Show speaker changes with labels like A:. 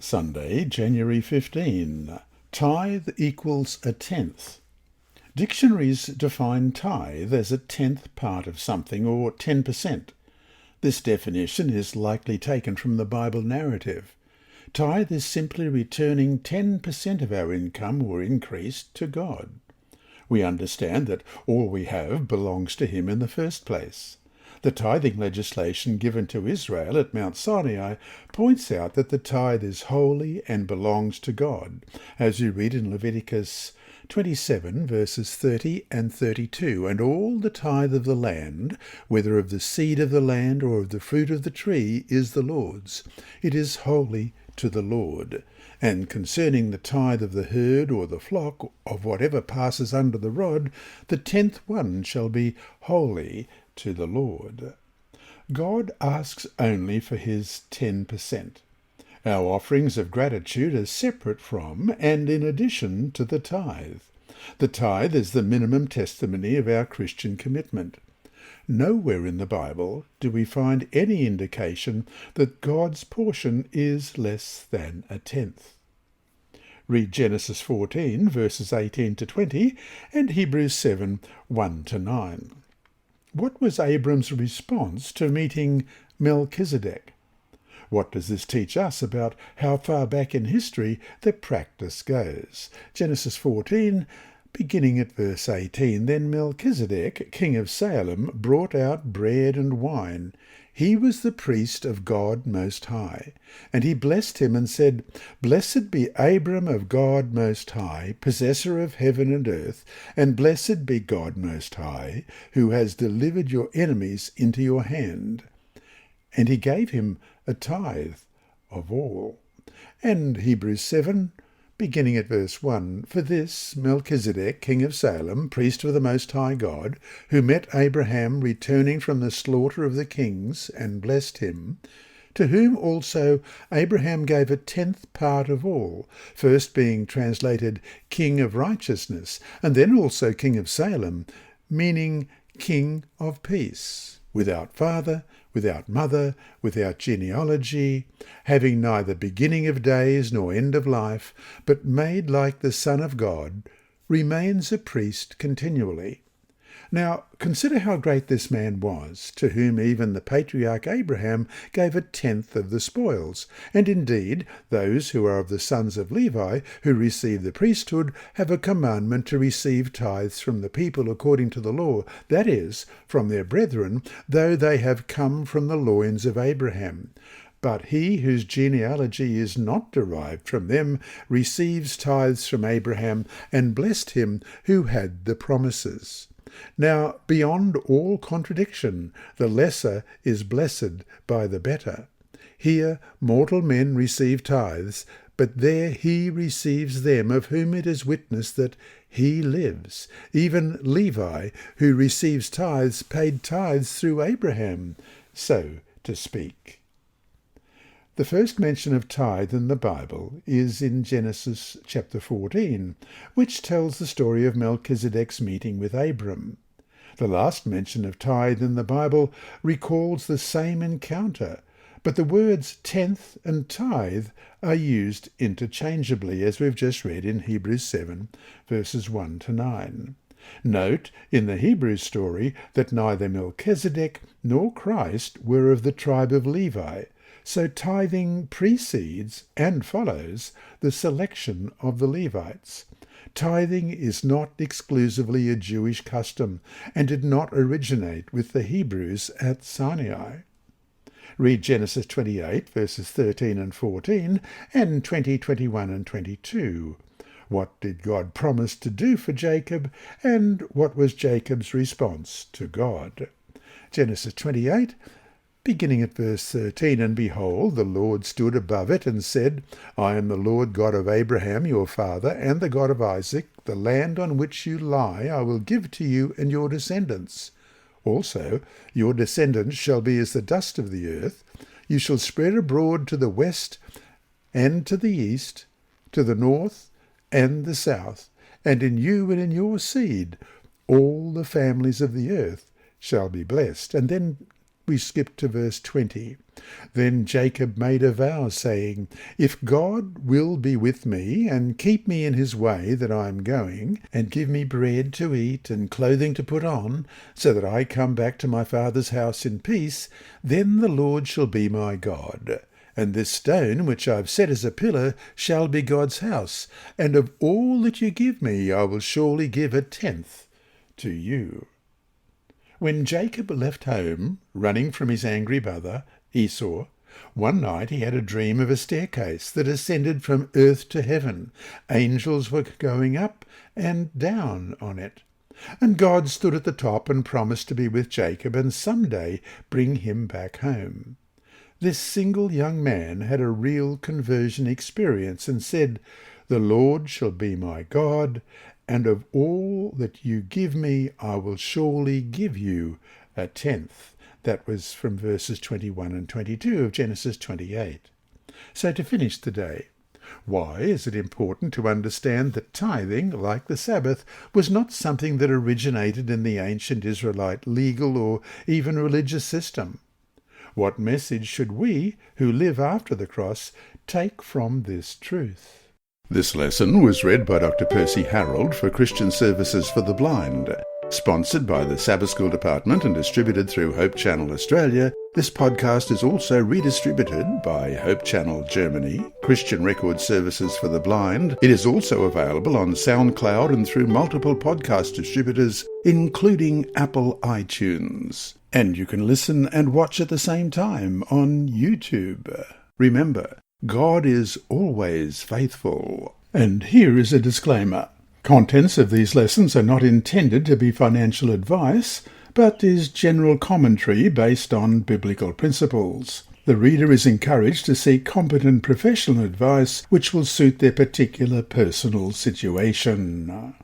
A: Sunday, January 15. Tithe equals a tenth. Dictionaries define tithe as a tenth part of something, or 10%. This definition is likely taken from the Bible narrative. Tithe is simply returning 10% of our income or increase to God. We understand that all we have belongs to Him in the first place. The tithing legislation given to Israel at Mount Sinai points out that the tithe is holy and belongs to God, as you read in Leviticus 27 verses 30 and 32, and all the tithe of the land, whether of the seed of the land or of the fruit of the tree, is the Lord's. It is holy to the Lord. And concerning the tithe of the herd or the flock, of whatever passes under the rod, the 10th one shall be holy to the Lord. God asks only for his 10%. Our offerings of gratitude are separate from and in addition to the tithe. The tithe is the minimum testimony of our Christian commitment. Nowhere in the Bible do we find any indication that God's portion is less than a tenth. Read Genesis 14 verses 18 to 20 and Hebrews 7 1 to 9. What was Abram's response to meeting Melchizedek? What does this teach us about how far back in history the practice goes? Genesis 14, beginning at verse 18, Then Melchizedek, king of Salem, brought out bread and wine. He was the priest of God Most High. And he blessed him and said, Blessed be Abram of God Most High, possessor of heaven and earth, and blessed be God Most High, who has delivered your enemies into your hand. And he gave him a tithe of all. And Hebrews 7, beginning at verse 1, For this Melchizedek, king of Salem, priest of the Most High God, who met Abraham returning from the slaughter of the kings, and blessed him, to whom also Abraham gave a 10th part of all, first being translated King of Righteousness, and then also King of Salem, meaning King of Peace, without father, without mother, without genealogy, having neither beginning of days nor end of life, but made like the Son of God, remains a priest continually. Now consider how great this man was, to whom even the patriarch Abraham gave a tenth of the spoils. And indeed, those who are of the sons of Levi, who receive the priesthood, have a commandment to receive tithes from the people according to the law, that is, from their brethren, though they have come from the loins of Abraham. But he whose genealogy is not derived from them receives tithes from Abraham, and blessed him who had the promises. Now, beyond all contradiction, the lesser is blessed by the better. Here mortal men receive tithes, but there he receives them of whom it is witnessed that he lives. Even Levi, who receives tithes, paid tithes through Abraham, so to speak. The first mention of tithe in the Bible is in Genesis chapter 14, which tells the story of Melchizedek's meeting with Abram. The last mention of tithe in the Bible recalls the same encounter, but the words tenth and tithe are used interchangeably, as we've just read in Hebrews 7, verses 1 to 9. Note in the Hebrew story that neither Melchizedek nor Christ were of the tribe of Levi, so tithing precedes and follows the selection of the Levites. Tithing is not exclusively a Jewish custom and did not originate with the Hebrews at Sinai. Read Genesis 28 verses 13 and 14 and 20, 21 and 22. What did God promise to do for Jacob, and what was Jacob's response to God? Genesis 28, beginning at verse 13, And behold, the Lord stood above it and said, I am the Lord God of Abraham your father, and the God of Isaac. The land on which you lie I will give to you and your descendants. Also your descendants shall be as the dust of the earth. You shall spread abroad to the west and to the east, to the north and the south, and in you and in your seed all the families of the earth shall be blessed. And then we skip to verse 20. Then Jacob made a vow, saying, If God will be with me, and keep me in his way that I am going, and give me bread to eat and clothing to put on, so that I come back to my father's house in peace, then the Lord shall be my God. And this stone which I have set as a pillar shall be God's house, and of all that you give me I will surely give 1/10 to you. When Jacob left home, running from his angry brother Esau, one night he had a dream of a staircase that ascended from earth to heaven. Angels were going up and down on it. And God stood at the top and promised to be with Jacob and someday bring him back home. This single young man had a real conversion experience and said, The Lord shall be my God, and of all that you give me I will surely give you 1/10. That was from verses 21 and 22 of Genesis 28. So to finish the day, why is it important to understand that tithing, like the Sabbath, was not something that originated in the ancient Israelite legal or even religious system? What message should we, who live after the cross, take from this truth? This lesson was read by Dr. Percy Harrold for Christian Services for the Blind. Sponsored by the Sabbath School Department and distributed through Hope Channel Australia, this podcast is also redistributed by Hope Channel Germany, Christian Record Services for the Blind. It is also available on SoundCloud and through multiple podcast distributors, including Apple iTunes. And you can listen and watch at the same time on YouTube. Remember, God is always faithful. And here is a disclaimer. Contents of these lessons are not intended to be financial advice, but is general commentary based on biblical principles. The reader is encouraged to seek competent professional advice which will suit their particular personal situation.